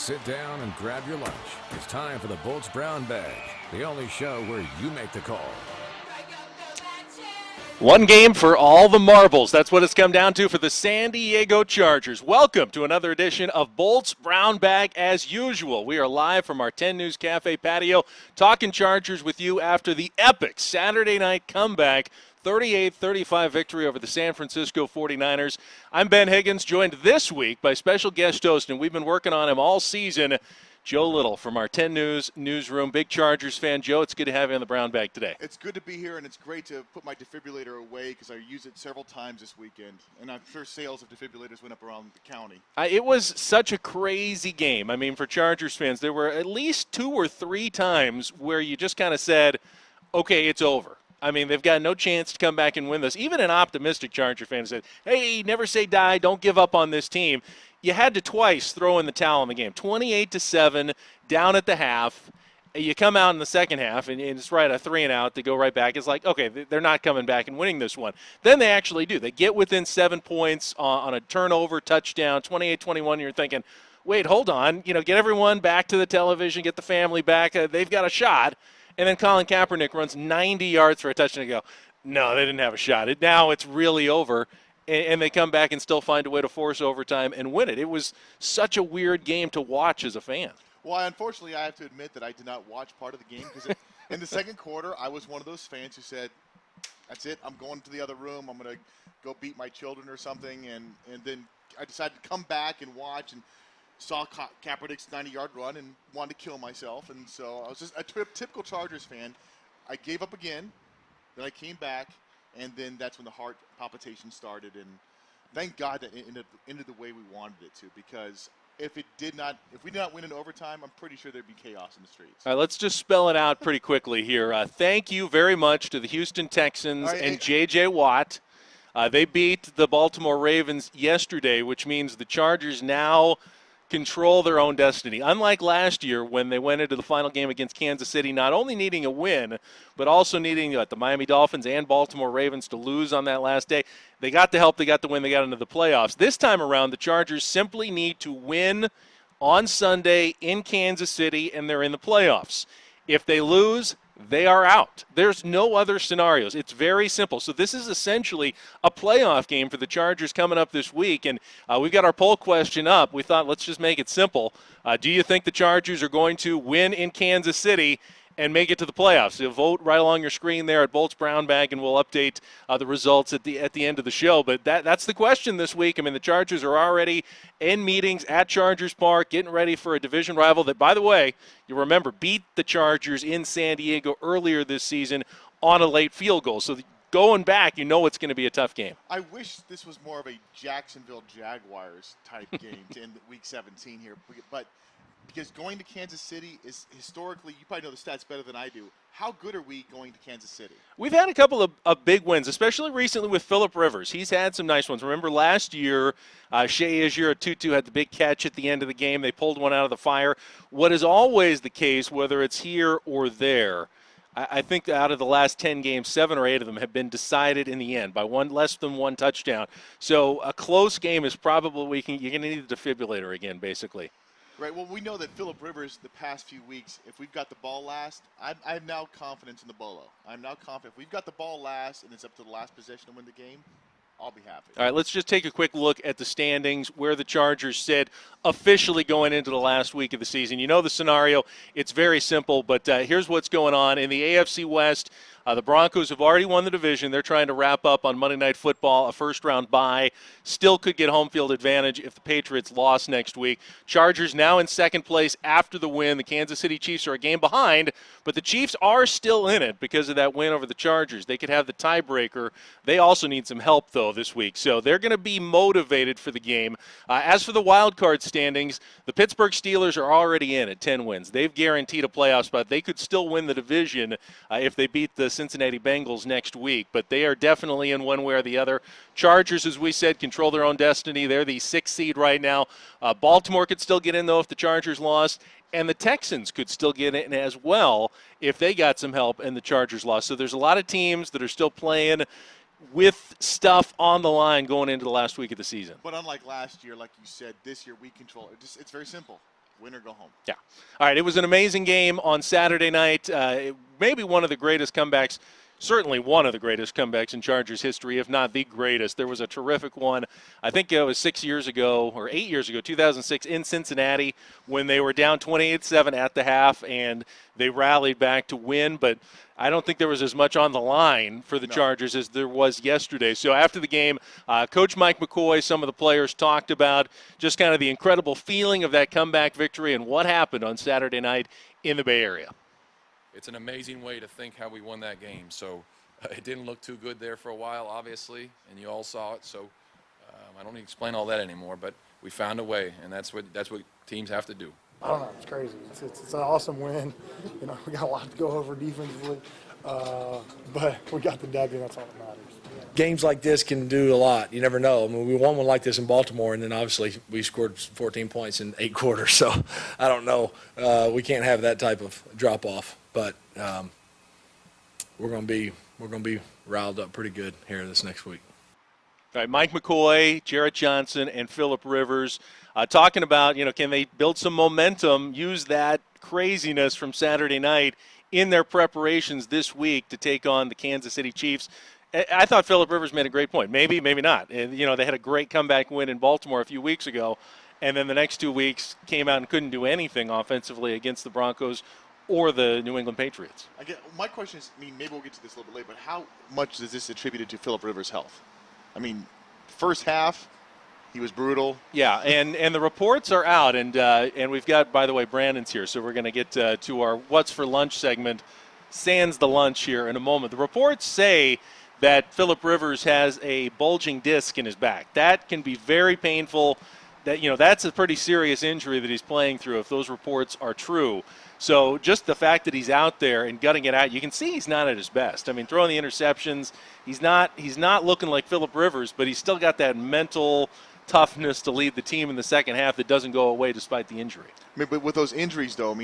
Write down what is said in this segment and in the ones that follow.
Sit down and grab your lunch. It's time for the Bolts Brown Bag, the only show where you make the call. One game for all the marbles. That's what it's come down to for the San Diego Chargers. Welcome to another edition of Bolts Brown Bag as usual. We are live from our 10 News Cafe patio talking Chargers with you after the epic Saturday night comeback 38-35 victory over the San Francisco 49ers. I'm Ben Higgins, joined this week by special guest host, and we've been working on him all season, Joe Little from our 10 News newsroom. Big Chargers fan. Joe, it's good to have you on the Brown Bag today. It's good to be here, and it's great to put my defibrillator away because I used it several times this weekend. And I'm sure sales of defibrillators went up around the county. It was such a crazy game. I mean, for Chargers fans, there were at least 2 or 3 times where you just kind of said, okay, it's over. I mean, they've got no chance to come back and win this. Even an optimistic Charger fan said, hey, never say die, don't give up on this team. You had to twice throw in the towel in the game. 28-7, down at the half. You come out in the second half, and it's right, a 3-and-out to go right back. It's like, okay, they're not coming back and winning this one. Then they actually do. They get within 7 points on a turnover, touchdown, 28-21. You're thinking, wait, hold on. Get everyone back to the television, get the family back. They've got a shot. And then Colin Kaepernick runs 90 yards for a touchdown. And go, no, they didn't have a shot. Now it's really over. And they come back and still find a way to force overtime and win it. It was such a weird game to watch as a fan. Well, unfortunately, I have to admit that I did not watch part of the game because in the second quarter, I was one of those fans who said, that's it, I'm going to the other room. I'm going to go beat my children or something. And then I decided to come back and watch and saw Kaepernick's 90-yard run and wanted to kill myself. And so I was just a typical Chargers fan. I gave up again. Then I came back. And then that's when the heart palpitations started, and thank God that it ended the way we wanted it to. Because if we did not win in overtime, I'm pretty sure there'd be chaos in the streets. All right, let's just spell it out pretty quickly here. Thank you very much to the Houston Texans and J.J. Watt. They beat the Baltimore Ravens yesterday, which means the Chargers now control their own destiny. Unlike last year when they went into the final game against Kansas City, not only needing a win, but also needing the Miami Dolphins and Baltimore Ravens to lose on that last day. They got the help, they got the win, they got into the playoffs. This time around, the Chargers simply need to win on Sunday in Kansas City, and they're in the playoffs. If they lose, they are out. There's no other scenarios. It's very simple. So this is essentially a playoff game for the Chargers coming up this week. And we've got our poll question up. We thought, let's just make it simple. Do you think the Chargers are going to win in Kansas City and make it to the playoffs? So vote right along your screen there at Bolts Brown Bag, and we'll update the results at the end of the show. But that's the question this week. I mean, the Chargers are already in meetings at Chargers Park, getting ready for a division rival that, by the way, you remember, beat the Chargers in San Diego earlier this season on a late field goal. So going back, it's going to be a tough game. I wish this was more of a Jacksonville Jaguars type game to end Week 17 here, but because going to Kansas City is historically, you probably know the stats better than I do. How good are we going to Kansas City? We've had a couple of big wins, especially recently with Phillip Rivers. He's had some nice ones. Remember last year, Shea Tutu had the big catch at the end of the game. They pulled one out of the fire. What is always the case, whether it's here or there, I think out of the last 10 games, 7 or 8 of them have been decided in the end by less than one touchdown. So a close game is probably you're going to need the defibrillator again, basically. Right. Well, we know that Phillip Rivers the past few weeks, if we've got the ball last, I have now confidence in the Bolo. I'm now confident. If we've got the ball last and it's up to the last possession to win the game, I'll be happy. All right, let's just take a quick look at the standings, where the Chargers sit officially going into the last week of the season. You know the scenario. It's very simple, but here's what's going on. In the AFC West, the Broncos have already won the division. They're trying to wrap up on Monday Night Football, a first-round bye. Still could get home field advantage if the Patriots lost next week. Chargers now in second place after the win. The Kansas City Chiefs are a game behind, but the Chiefs are still in it because of that win over the Chargers. They could have the tiebreaker. They also need some help, though, this week. So they're going to be motivated for the game. As for the wild card standings, the Pittsburgh Steelers are already in at 10 wins. They've guaranteed a playoff spot. They could still win the division if they beat the Cincinnati Bengals next week, but they are definitely in one way or the other. Chargers, as we said, control their own destiny. They're the 6th seed right now. Baltimore could still get in, though, if the Chargers lost, and the Texans could still get in as well if they got some help and the Chargers lost. So there's a lot of teams that are still playing with stuff on the line going into the last week of the season. But unlike last year, like you said, this year we control it. It's very simple. Win or go home. Yeah. All right, it was an amazing game on Saturday night. Maybe one of the greatest comebacks, certainly one of the greatest comebacks in Chargers history, if not the greatest. There was a terrific one, I think it was 6 years ago or 8 years ago, 2006, in Cincinnati, when they were down 28-7 at the half, and they rallied back to win. But I don't think there was as much on the line for the Chargers as there was yesterday. So after the game, Coach Mike McCoy, some of the players talked about just kind of the incredible feeling of that comeback victory and what happened on Saturday night in the Bay Area. It's an amazing way to think how we won that game. So it didn't look too good there for a while, obviously, and you all saw it. So I don't need to explain all that anymore, but we found a way, and that's what teams have to do. I don't know. It's crazy. It's an awesome win. You know, we got a lot to go over defensively, but we got the W. That's all that matters. Games like this can do a lot. You never know. I mean, we won one like this in Baltimore, and then obviously we scored 14 points in 8 quarters. So I don't know. We can't have that type of drop off, but we're going to be riled up pretty good here this next week. All right, Mike McCoy, Jarrett Johnson, and Phillip Rivers talking about, can they build some momentum, use that craziness from Saturday night in their preparations this week to take on the Kansas City Chiefs. I thought Phillip Rivers made a great point. Maybe, maybe not. And, they had a great comeback win in Baltimore a few weeks ago, and then the next 2 weeks came out and couldn't do anything offensively against the Broncos or the New England Patriots. My question is, maybe we'll get to this a little bit later, but how much is this attributed to Phillip Rivers' health? First half, he was brutal. Yeah, and the reports are out, and we've got, by the way, Brandon's here, so we're going to get to our What's for Lunch segment, sans the lunch here in a moment. The reports say that Phillip Rivers has a bulging disc in his back. That can be very painful. That's a pretty serious injury that he's playing through if those reports are true. So just the fact that he's out there and gutting it out, you can see he's not at his best. Throwing the interceptions, he's not looking like Phillip Rivers, but he's still got that mental toughness to lead the team in the second half that doesn't go away despite the injury. But with those injuries, though,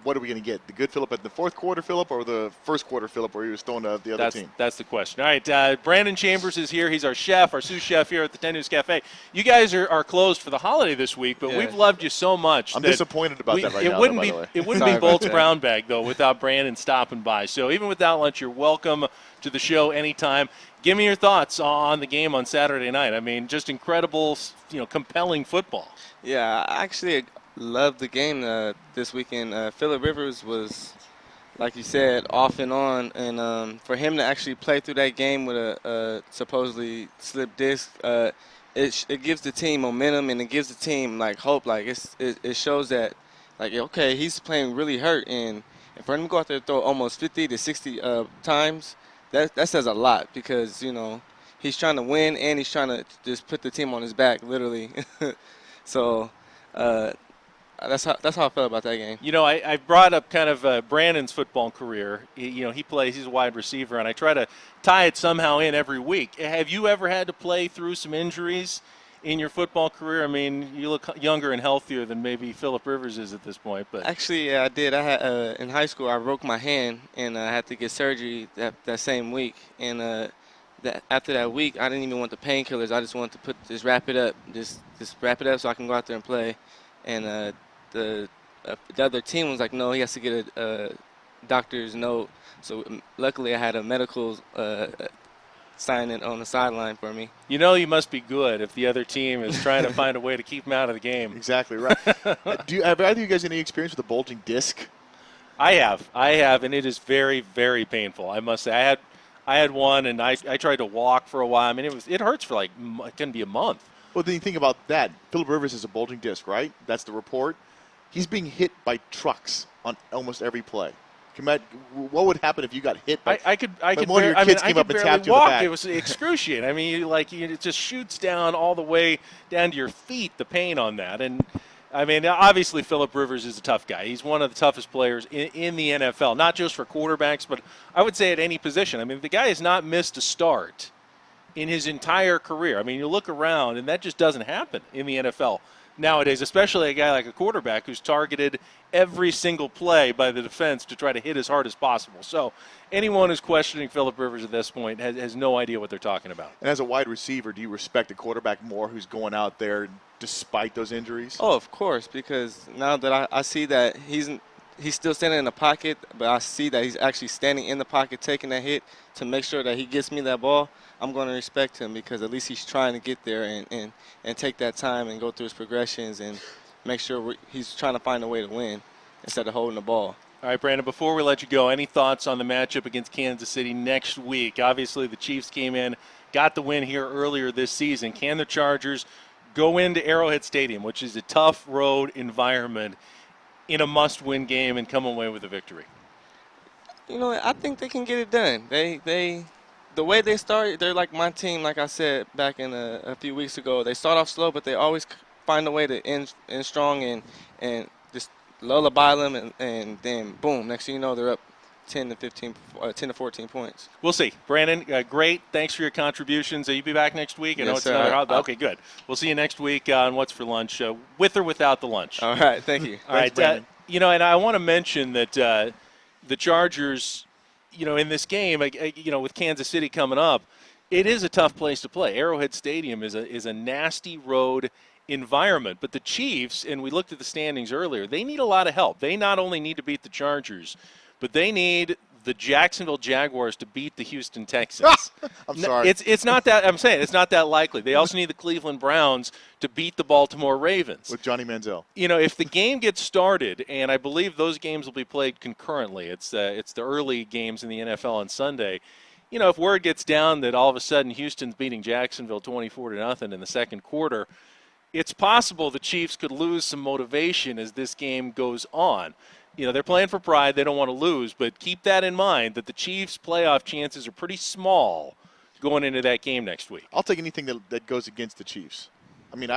what are we going to get? The good Phillip at the fourth quarter Phillip or the first quarter Phillip where he was throwing the other team? That's the question. All right, Brandon Chambers is here. He's our chef, our sous chef here at the 10 News Cafe. You guys are closed for the holiday this week, but we've loved you so much. I'm disappointed about that right now, by the way. It wouldn't be Bolt's Brown Bag, though, without Brandon stopping by. So even without lunch, you're welcome to the show anytime. Give me your thoughts on the game on Saturday night. Just incredible, compelling football. Yeah, I actually loved the game this weekend. Phillip Rivers was, like you said, off and on, and for him to actually play through that game with a supposedly slipped disc, it gives the team momentum and it gives the team hope. It shows that okay, he's playing really hurt, and for him to go out there and throw almost 50 to 60 times, that says a lot because he's trying to win and he's trying to just put the team on his back, literally. So. That's how I felt about that game. I brought up kind of Brandon's football career. He's a wide receiver, and I try to tie it somehow in every week. Have you ever had to play through some injuries in your football career? You look younger and healthier than maybe Phillip Rivers is at this point. But actually, yeah, I did. I had in high school, I broke my hand, and I had to get surgery that same week. And after that week, I didn't even want the painkillers. I just wanted to just wrap it up, just wrap it up so I can go out there and play. And the other team was like, no, he has to get a doctor's note. So luckily I had a medical sign it on the sideline for me. You must be good if the other team is trying to find a way to keep him out of the game. Exactly right. Have either of you guys any experience with a bulging disc? I have, and it is very, very painful. I must say, I had one, and I tried to walk for a while. It hurts for it can be a month. Well, then you think about that. Phillip Rivers has a bulging disc, right? That's the report. He's being hit by trucks on almost every play. What would happen if you got hit by one of your kids came up and tapped you in the back? It was excruciating. It just shoots down all the way down to your feet, the pain on that. And, obviously Phillip Rivers is a tough guy. He's one of the toughest players in the NFL, not just for quarterbacks, but I would say at any position. The guy has not missed a start in his entire career. You look around, and that just doesn't happen in the NFL nowadays, especially a guy like a quarterback who's targeted every single play by the defense to try to hit as hard as possible. So anyone who's questioning Phillip Rivers at this point has no idea what they're talking about. And as a wide receiver, do you respect a quarterback more who's going out there despite those injuries? Oh, of course, because now that I see that he's still standing in the pocket, but I see that he's actually standing in the pocket, taking that hit to make sure that he gets me that ball, I'm going to respect him because at least he's trying to get there and take that time and go through his progressions and make sure he's trying to find a way to win instead of holding the ball. All right, Brandon, before we let you go, any thoughts on the matchup against Kansas City next week? Obviously, the Chiefs came in, got the win here earlier this season. Can the Chargers go into Arrowhead Stadium, which is a tough road environment, in a must-win game and come away with a victory? You know, I think they can get it done. The way they start, they're like my team, like I said back in a few weeks ago. They start off slow, but they always find a way to end strong and just lullaby them, and then, boom, next thing you know, they're up 10 to 14 points. We'll see. Brandon, great. Thanks for your contributions. You be back next week? I know Yes, it's sir. another okay, good. We'll see you next week on What's for Lunch, with or without the lunch. All right, thank you. All right, Brandon. and I want to mention that the Chargers, in this game, with Kansas City coming up, it is a tough place to play. Arrowhead Stadium is a nasty road environment. But the Chiefs, and we looked at the standings earlier, they need a lot of help. They not only need to beat the Chargers, but they need the Jacksonville Jaguars to beat the Houston Texans. I'm sorry. It's not that. I'm saying it's not that likely. They also need the Cleveland Browns to beat the Baltimore Ravens. With Johnny Manziel. If the game gets started, and I believe those games will be played concurrently. It's the early games in the NFL on Sunday. If word gets down that all of a sudden Houston's beating Jacksonville 24-0 in the second quarter, it's possible the Chiefs could lose some motivation as this game goes on. They're playing for pride. They don't want to lose, but keep that in mind that the Chiefs' playoff chances are pretty small going into that game next week. I'll take anything that goes against the Chiefs. I mean,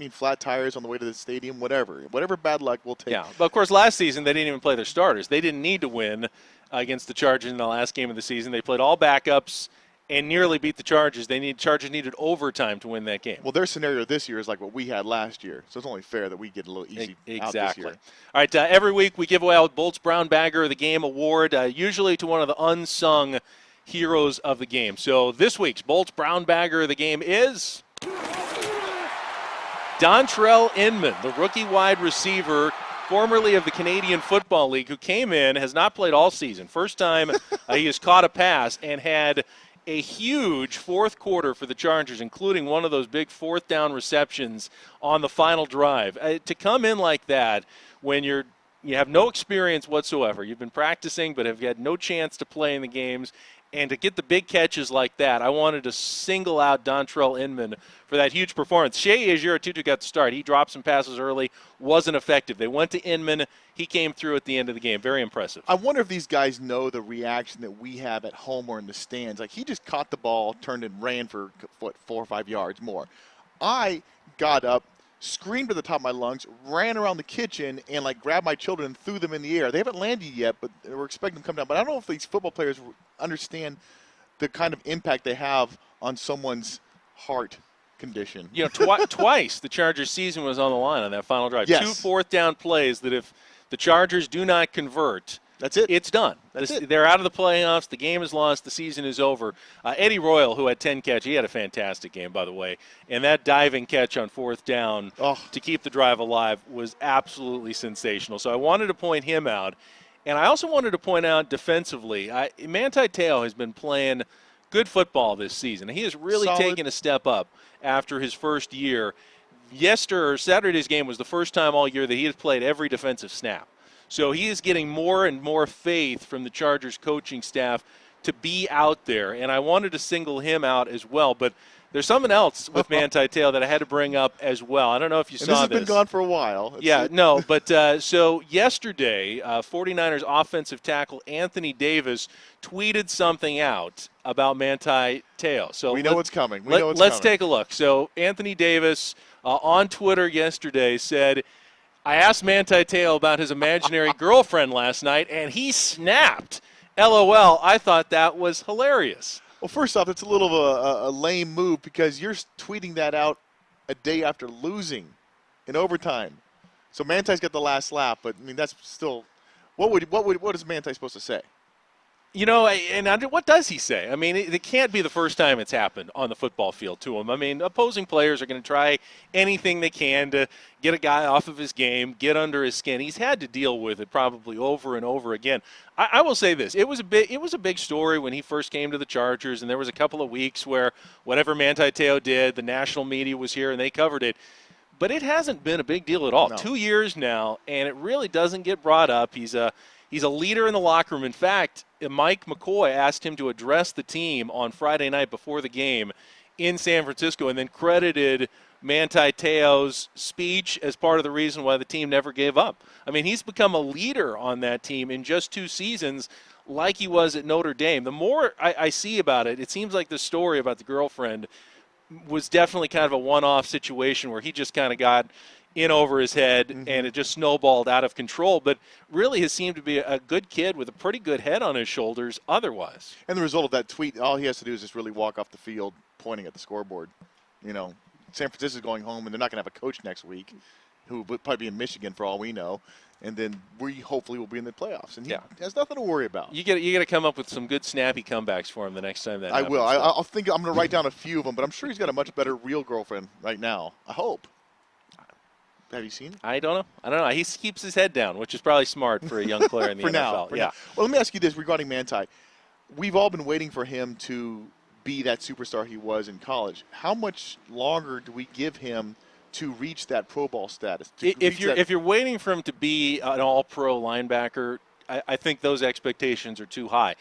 flat tires on the way to the stadium, whatever bad luck we'll take. Yeah, but of course last season they didn't even play their starters. They didn't need to win against the Chargers in the last game of the season. They played all backups and nearly beat the Chargers. Chargers needed overtime to win that game. Well, their scenario this year is like what we had last year, so it's only fair that we get a little easy out this year. All right, every week we give away our Bolts Brown Bagger of the Game award, usually to one of the unsung heroes of the game. So this week's Bolts Brown Bagger of the Game is Dontrell Inman, the rookie wide receiver, formerly of the Canadian Football League, who came in, has not played all season. First time he has caught a pass and had a huge fourth quarter for the Chargers, including one of those big fourth down receptions on the final drive. To come in like that when you have no experience whatsoever, you've been practicing but have had no chance to play in the games, and to get the big catches like that, I wanted to single out Dontrell Inman for that huge performance. Shea Ajira-Tutu got the start. He dropped some passes early, wasn't effective. They went to Inman. He came through at the end of the game. Very impressive. I wonder if these guys know the reaction that we have at home or in the stands. Like, he just caught the ball, turned and ran for, 4 or 5 yards more. I got up, screamed to the top of my lungs, ran around the kitchen, and grabbed my children and threw them in the air. They haven't landed yet, but we're expecting them to come down. But I don't know if these football players understand the kind of impact they have on someone's heart condition. Twice the Chargers' season was on the line on that final drive. Yes. 2 fourth down plays that if the Chargers do not convert, that's it. It's done. That's it. They're out of the playoffs. The game is lost. The season is over. Eddie Royal, who had 10 catches, he had a fantastic game, by the way. And that diving catch on fourth down to keep the drive alive was absolutely sensational. So I wanted to point him out. And I also wanted to point out defensively, Manti Te'o has been playing good football this season. He has really taken a step up after his first year. Saturday's game was the first time all year that he has played every defensive snap. So he is getting more and more faith from the Chargers coaching staff to be out there, and I wanted to single him out as well. But there's something else with Manti Te'o that I had to bring up as well. I don't know if you saw this. This has been gone for a while. So yesterday, 49ers offensive tackle Anthony Davis tweeted something out about Manti Te'o. So we know what's coming. Let's take a look. So Anthony Davis on Twitter yesterday said, I asked Manti Te'o about his imaginary girlfriend last night, and he snapped. LOL, I thought that was hilarious. Well, first off, it's a little of a lame move because you're tweeting that out a day after losing in overtime. So Manti's got the last lap, but I mean that's still what is Manti supposed to say? You know, what does he say? I mean, it can't be the first time it's happened on the football field to him. I mean, opposing players are going to try anything they can to get a guy off of his game, get under his skin. He's had to deal with it probably over and over again. I will say this: it was a big story when he first came to the Chargers, and there was a couple of weeks where whatever Manti Te'o did, the national media was here and they covered it. But it hasn't been a big deal at all. No. 2 years now, and it really doesn't get brought up. He's a leader in the locker room. In fact, Mike McCoy asked him to address the team on Friday night before the game in San Francisco and then credited Manti Te'o's speech as part of the reason why the team never gave up. I mean, he's become a leader on that team in just 2 seasons like he was at Notre Dame. The more I see about it, it seems like the story about the girlfriend was definitely kind of a one-off situation where he just kind of got in over his head, and it just snowballed out of control. But really has seemed to be a good kid with a pretty good head on his shoulders otherwise. And the result of that tweet, all he has to do is just really walk off the field pointing at the scoreboard. You know, San Francisco's going home, and they're not going to have a coach next week who would probably be in Michigan for all we know. And then we hopefully will be in the playoffs. And he has nothing to worry about. You got to come up with some good snappy comebacks for him the next time that happens. I will. I'll think I'm going to write down a few of them, but I'm sure he's got a much better real girlfriend right now. I hope. Have you seen it? I don't know. He keeps his head down, which is probably smart for a young player in the NFL. Now. Well, let me ask you this regarding Manti. We've all been waiting for him to be that superstar he was in college. How much longer do we give him to reach that Pro Bowl status? If you're waiting for him to be an All-Pro linebacker, I think those expectations are too high.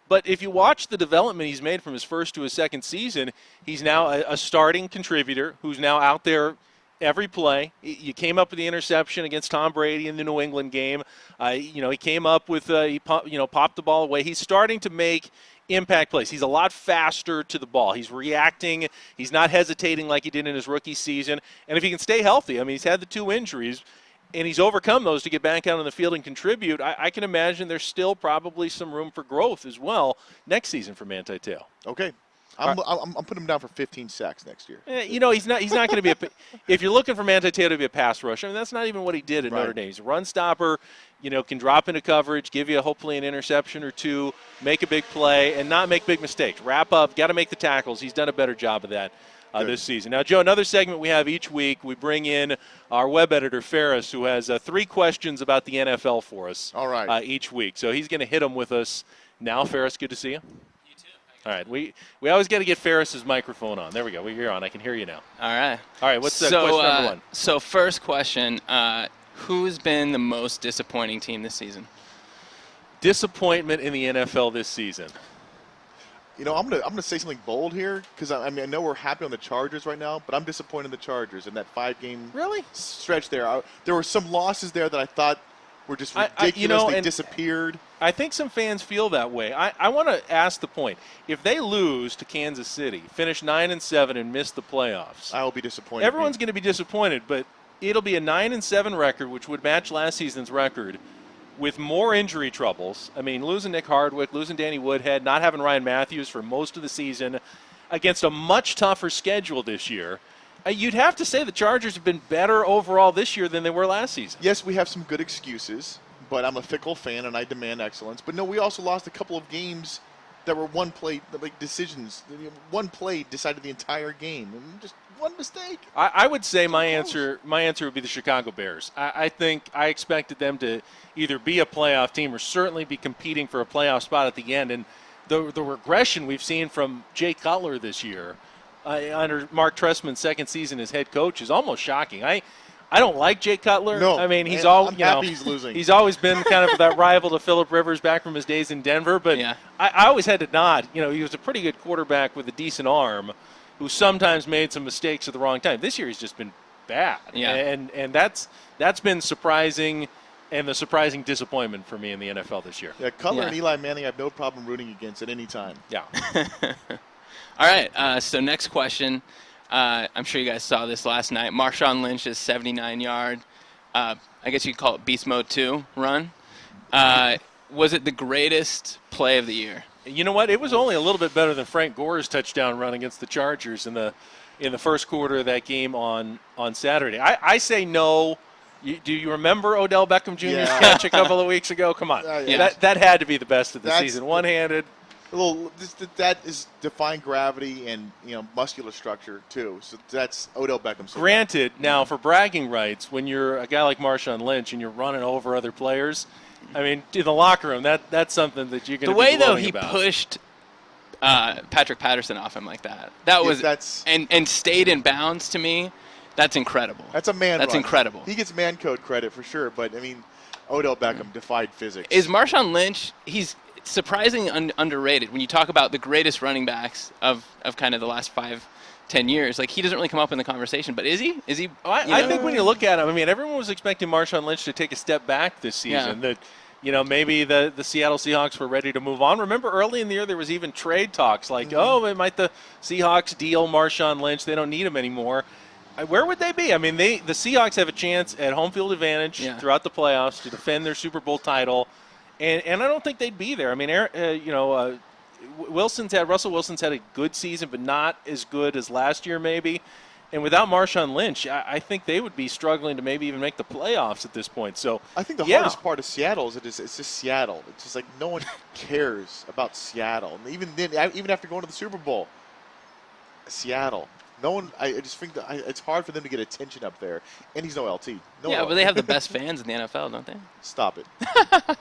But if you watch the development he's made from his first to his second season, he's now a starting contributor who's now out there every play. You came up with the interception against Tom Brady in the New England game. He came up with popped the ball away. He's starting to make impact plays. He's a lot faster to the ball. He's reacting. He's not hesitating like he did in his rookie season. And if he can stay healthy, I mean, he's had the 2 injuries, and he's overcome those to get back out on the field and contribute. I can imagine there's still probably some room for growth as well next season for Manti Te'o. Okay. I'm putting him down for 15 sacks next year. He's not going to be if you're looking for Manti Te'o to be a pass rusher, I mean, that's not even what he did at Notre Dame. He's a run stopper, can drop into coverage, give you hopefully an interception or 2, make a big play, and not make big mistakes. Wrap up, got to make the tackles. He's done a better job of that this season. Now, Joe, another segment we have each week, we bring in our web editor, Ferris, who has 3 questions about the NFL for us each week. So he's going to hit them with us now. Ferris, good to see you. All right, we always got to get Ferris's microphone on. There we go. You're on. I can hear you now. All right. What's question number 1? So first question, who's been the most disappointing team this season? Disappointment in the NFL this season. I'm gonna say something bold here because I know we're happy on the Chargers right now, but I'm disappointed in the Chargers in that 5-game stretch there. There were some losses there that I thought were just ridiculous. They disappeared. I think some fans feel that way. I want to ask the point. If they lose to Kansas City, finish 9-7 and miss the playoffs, I will be disappointed. Everyone's going to be disappointed, but it'll be a 9-7 record, which would match last season's record, with more injury troubles. I mean, losing Nick Hardwick, losing Danny Woodhead, not having Ryan Matthews for most of the season, against a much tougher schedule this year. You'd have to say the Chargers have been better overall this year than they were last season. Yes, we have some good excuses, but I'm a fickle fan and I demand excellence. But no, we also lost a couple of games that were one-play decisions. One play decided the entire game, and just one mistake. I would say my answer would be the Chicago Bears. I think I expected them to either be a playoff team or certainly be competing for a playoff spot at the end. And the regression we've seen from Jay Cutler this year under Mark Trestman's second season as head coach is almost shocking. I don't like Jay Cutler. No, I mean he's happy he's losing. He's always been kind of that rival to Phillip Rivers back from his days in Denver. But I always had to nod. He was a pretty good quarterback with a decent arm, who sometimes made some mistakes at the wrong time. This year he's just been bad. Yeah. And that's been surprising, and the surprising disappointment for me in the NFL this year. Yeah, Cutler and Eli Manning I have no problem rooting against at any time. Yeah. All right, so next question. I'm sure you guys saw this last night. Marshawn Lynch's 79-yard, I guess you could call it Beast Mode 2 run. Was it the greatest play of the year? You know what? It was only a little bit better than Frank Gore's touchdown run against the Chargers in the first quarter of that game on Saturday. I say no. Do you remember Odell Beckham Jr.'s catch a couple of weeks ago? Come on. That had to be the best of the season. One-handed. That is defying gravity and muscular structure too. So that's Odell Beckham. Granted, now for bragging rights, when you're a guy like Marshawn Lynch and you're running over other players, I mean, in the locker room, that's something that you're going to be gloating about. The way, though, he pushed Patrick Patterson off him like that, and stayed in bounds, to me, that's incredible. That's a man That's run. incredible. He gets man code credit for sure, but, I mean, Odell Beckham defied physics. Is Marshawn Lynch, he's surprisingly underrated when you talk about the greatest running backs of kind of the last 5-10 years. Like, he doesn't really come up in the conversation, but is he? I think when you look at him, I mean, everyone was expecting Marshawn Lynch to take a step back this season. That, maybe the Seattle Seahawks were ready to move on. Remember, early in the year, there was even trade talks like, might the Seahawks deal Marshawn Lynch? They don't need him anymore. Where would they be? I mean, the Seahawks have a chance at home field advantage throughout the playoffs to defend their Super Bowl title, and I don't think they'd be there. I mean, Russell Wilson's had a good season, but not as good as last year maybe. And without Marshawn Lynch, I think they would be struggling to maybe even make the playoffs at this point. So I think the hardest part of Seattle is it's just Seattle. It's just like no one cares about Seattle. And even then, even after going to the Super Bowl, Seattle. No one. I just think that it's hard for them to get attention up there. And he's no LT. But they have the best fans in the NFL, don't they? Stop it.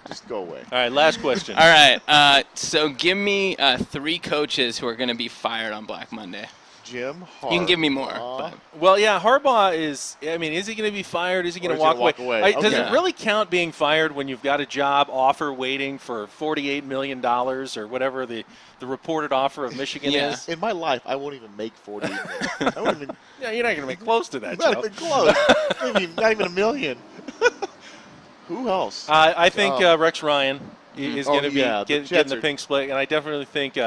Just go away. All right, last question. All right. So give me 3 coaches who are going to be fired on Black Monday. Jim Harbaugh. You can give me more. Well, Harbaugh is he going to be fired? Is he going to walk away? Does it really count being fired when you've got a job offer waiting for $48 million or whatever the reported offer of Michigan is? In my life, I won't even make $48 million. I won't even. Yeah, you're not going to make close to that, Not Joe. even close. Not even $1 million. Who else? I think Rex Ryan is going to be getting the pink split, and I definitely think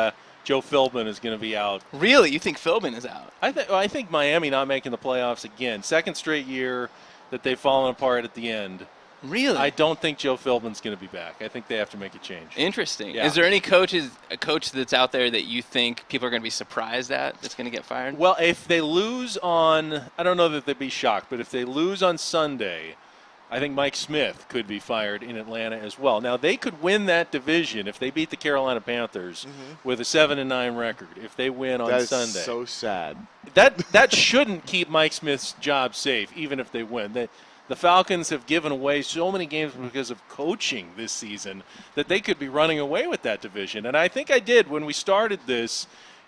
Joe Philbin is going to be out. Really? You think Philbin is out? I think Miami not making the playoffs again. Second straight year that they've fallen apart at the end. Really? I don't think Joe Philbin's going to be back. I think they have to make a change. Interesting. Yeah. Is there any coach that's out there that you think people are going to be surprised at that's going to get fired? Well, if they lose on – I don't know that they'd be shocked, but if they lose on Sunday – I think Mike Smith could be fired in Atlanta as well. Now, they could win that division if they beat the Carolina Panthers with a 7-9 record, if they win on Sunday. That is so sad. That shouldn't keep Mike Smith's job safe, even if they win. The Falcons have given away so many games because of coaching this season that they could be running away with that division. And I think I did when we started this.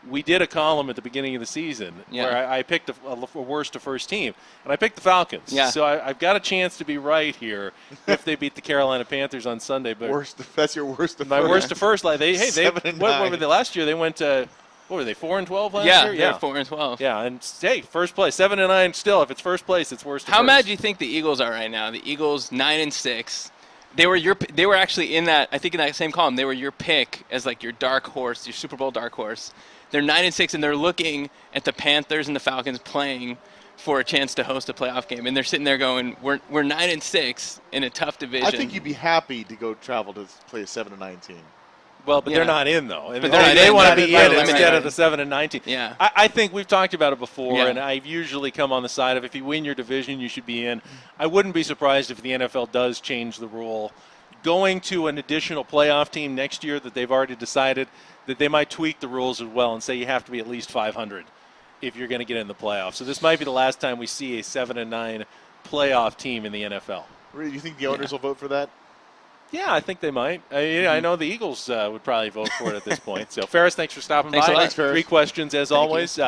We did a column at the beginning of the season where I picked a worst to first team, and I picked the Falcons. Yeah. So I've got a chance to be right here if they beat the Carolina Panthers on Sunday. But that's your worst to first. My worst to first. What were they last year? They went to what were they 4-12 last year? Yeah, 4-12. Yeah, and hey, first place, 7-9. Still, if it's first place, it's worst. How mad do you think the Eagles are right now? The Eagles 9-6. They were actually in that. I think in that same column, they were your pick as like your dark horse, your Super Bowl dark horse. They're 9-6, and they're looking at the Panthers and the Falcons playing for a chance to host a playoff game, and they're sitting there going, "We're 9-6 in a tough division." I think you'd be happy to go travel to play a 7-9 team. Well, but they're not in though. But they want to be in instead of the 7-19. Yeah, I think we've talked about it before, and I've usually come on the side of if you win your division, you should be in. I wouldn't be surprised if the NFL does change the rule, going to an additional playoff team next year that they've already decided that they might tweak the rules as well and say you have to be at least 500 if you're going to get in the playoffs. So this might be the last time we see a 7-9 playoff team in the NFL. Really, you think the owners will vote for that? Yeah, I think they might. I know the Eagles would probably vote for it at this point. So, Ferris, thanks for stopping by. Thanks, Ferris. 3 questions, as always.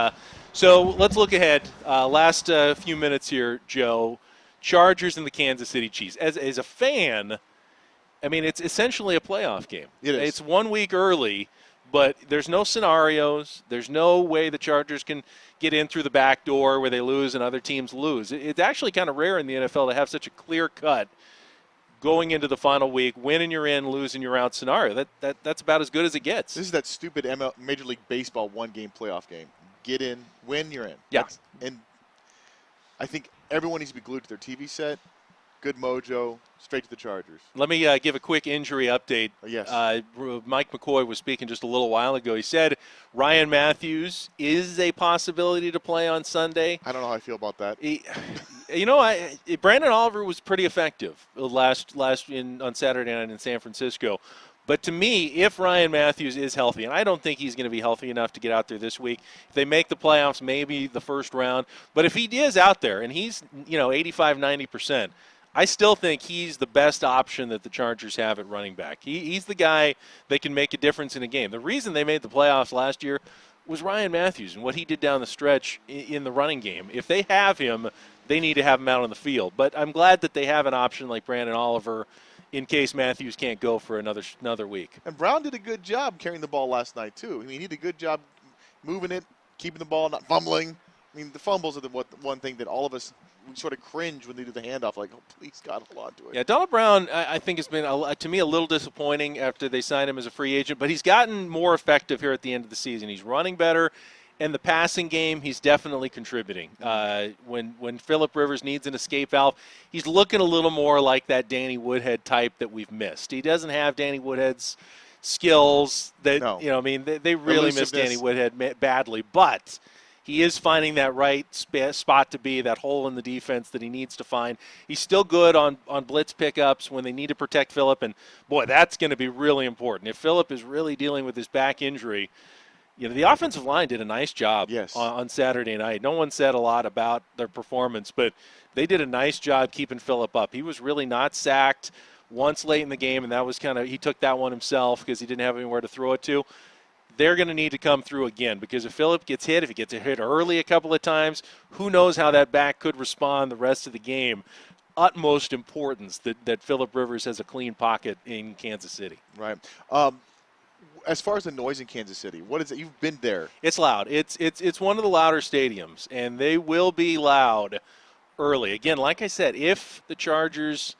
So let's look ahead. Last few minutes here, Joe. Chargers and the Kansas City Chiefs. As a fan, I mean, it's essentially a playoff game. It is. It's 1 week early, but there's no scenarios. There's no way the Chargers can get in through the back door where they lose and other teams lose. It's actually kind of rare in the NFL to have such a clear cut going into the final week, win and you're in, lose and you're out scenario. That's about as good as it gets. This is that stupid Major League Baseball 1-game playoff game. Get in, win, you're in. Yeah. And I think everyone needs to be glued to their TV set. good mojo, straight to the Chargers. Let me give a quick injury update. Yes. Mike McCoy was speaking just a little while ago. He said Ryan Matthews is a possibility to play on Sunday. I don't know how I feel about that. Brandon Oliver was pretty effective on Saturday night in San Francisco. But to me, if Ryan Matthews is healthy, and I don't think he's going to be healthy enough to get out there this week, if they make the playoffs, maybe the first round. But if he is out there and he's 85, 90%, I still think he's the best option that the Chargers have at running back. He's the guy that can make a difference in a game. The reason they made the playoffs last year was Ryan Matthews and what he did down the stretch in the running game. If they have him, they need to have him out on the field. But I'm glad that they have an option like Brandon Oliver in case Matthews can't go for another week. And Brown did a good job carrying the ball last night, too. I mean, he did a good job moving it, keeping the ball, not fumbling. I mean, the fumbles are the one thing that all of us we sort of cringe when they do the handoff, like, oh, please, God, hold on to it. Yeah, Donald Brown, I think, has been, to me, a little disappointing after they signed him as a free agent, but he's gotten more effective here at the end of the season. He's running better. And the passing game, he's definitely contributing. When Phillip Rivers needs an escape valve, he's looking a little more like that Danny Woodhead type that we've missed. He doesn't have Danny Woodhead's skills. They really miss Danny Woodhead badly. But he is finding that right spot to be, that hole in the defense that he needs to find. He's still good on blitz pickups when they need to protect Phillip. And, boy, that's going to be really important. If Phillip is really dealing with his back injury, the offensive line did a nice job on Saturday night. No one said a lot about their performance, but they did a nice job keeping Phillip up. He was really not sacked once late in the game, and that was he took that one himself because he didn't have anywhere to throw it to. They're going to need to come through again because if Phillip gets hit, if he gets hit early a couple of times, who knows how that back could respond the rest of the game. Utmost importance that Phillip Rivers has a clean pocket in Kansas City. Right. As far as the noise in Kansas City, what is it? You've been there. It's loud. It's one of the louder stadiums, and they will be loud early. Again, like I said, if the Chargers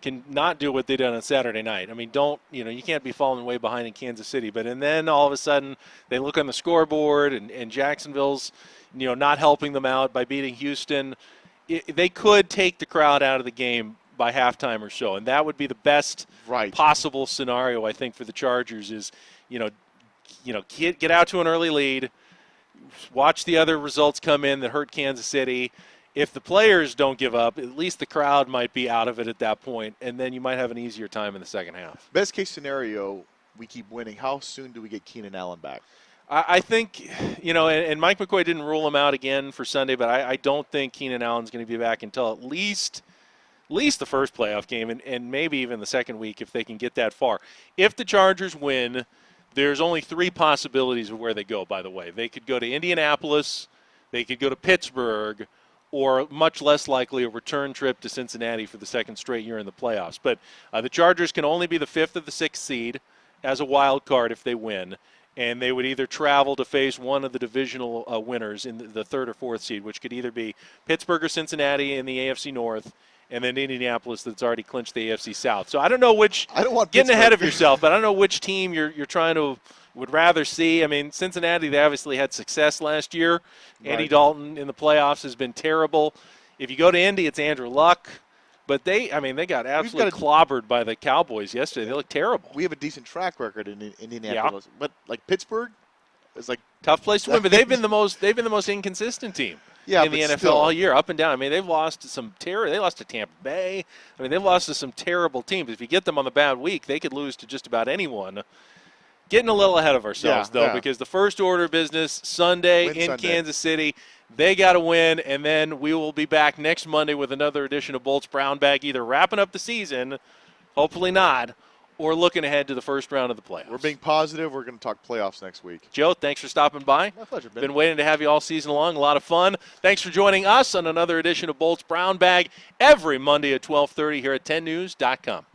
can not do what they did on Saturday night, I mean, you can't be falling way behind in Kansas City. And then all of a sudden they look on the scoreboard, and Jacksonville's, not helping them out by beating Houston. They could take the crowd out of the game by halftime or so, and that would be the best possible scenario, I think, for the Chargers is, get out to an early lead, watch the other results come in that hurt Kansas City. If the players don't give up, at least the crowd might be out of it at that point, and then you might have an easier time in the second half. Best case scenario, we keep winning. How soon do we get Keenan Allen back? I think, and Mike McCoy didn't rule him out again for Sunday, but I don't think Keenan Allen's going to be back until at least the first playoff game and maybe even the second week if they can get that far. If the Chargers win, there's only 3 possibilities of where they go, by the way. They could go to Indianapolis, they could go to Pittsburgh, or much less likely a return trip to Cincinnati for the second straight year in the playoffs. But the Chargers can only be the 5th or the 6th seed as a wild card if they win, and they would either travel to face one of the divisional winners in the 3rd or 4th seed, which could either be Pittsburgh or Cincinnati in the AFC North, and then Indianapolis that's already clinched the AFC South. So I don't know which. I don't want getting Pittsburgh ahead of yourself, but I don't know which team you're trying to would rather see. I mean, Cincinnati, they obviously had success last year. Andy Dalton in the playoffs has been terrible. If you go to Indy, it's Andrew Luck. But they got absolutely clobbered by the Cowboys yesterday. They look terrible. We have a decent track record in Indianapolis, but like Pittsburgh is like tough place to win. But they've been the most inconsistent team. In the NFL all year, up and down. I mean, they've lost to some terror. They lost to Tampa Bay. I mean, they've lost to some terrible teams. If you get them on the bad week, they could lose to just about anyone. Getting a little ahead of ourselves, because the first order of business, Sunday in Kansas City, they got to win, and then we will be back next Monday with another edition of Bolt's Brown Bag, either wrapping up the season, hopefully not, or looking ahead to the first round of the playoffs. We're being positive. We're going to talk playoffs next week. Joe, thanks for stopping by. My pleasure, Ben. Been waiting to have you all season long. A lot of fun. Thanks for joining us on another edition of Bolt's Brown Bag every Monday at 12:30 here at 10news.com.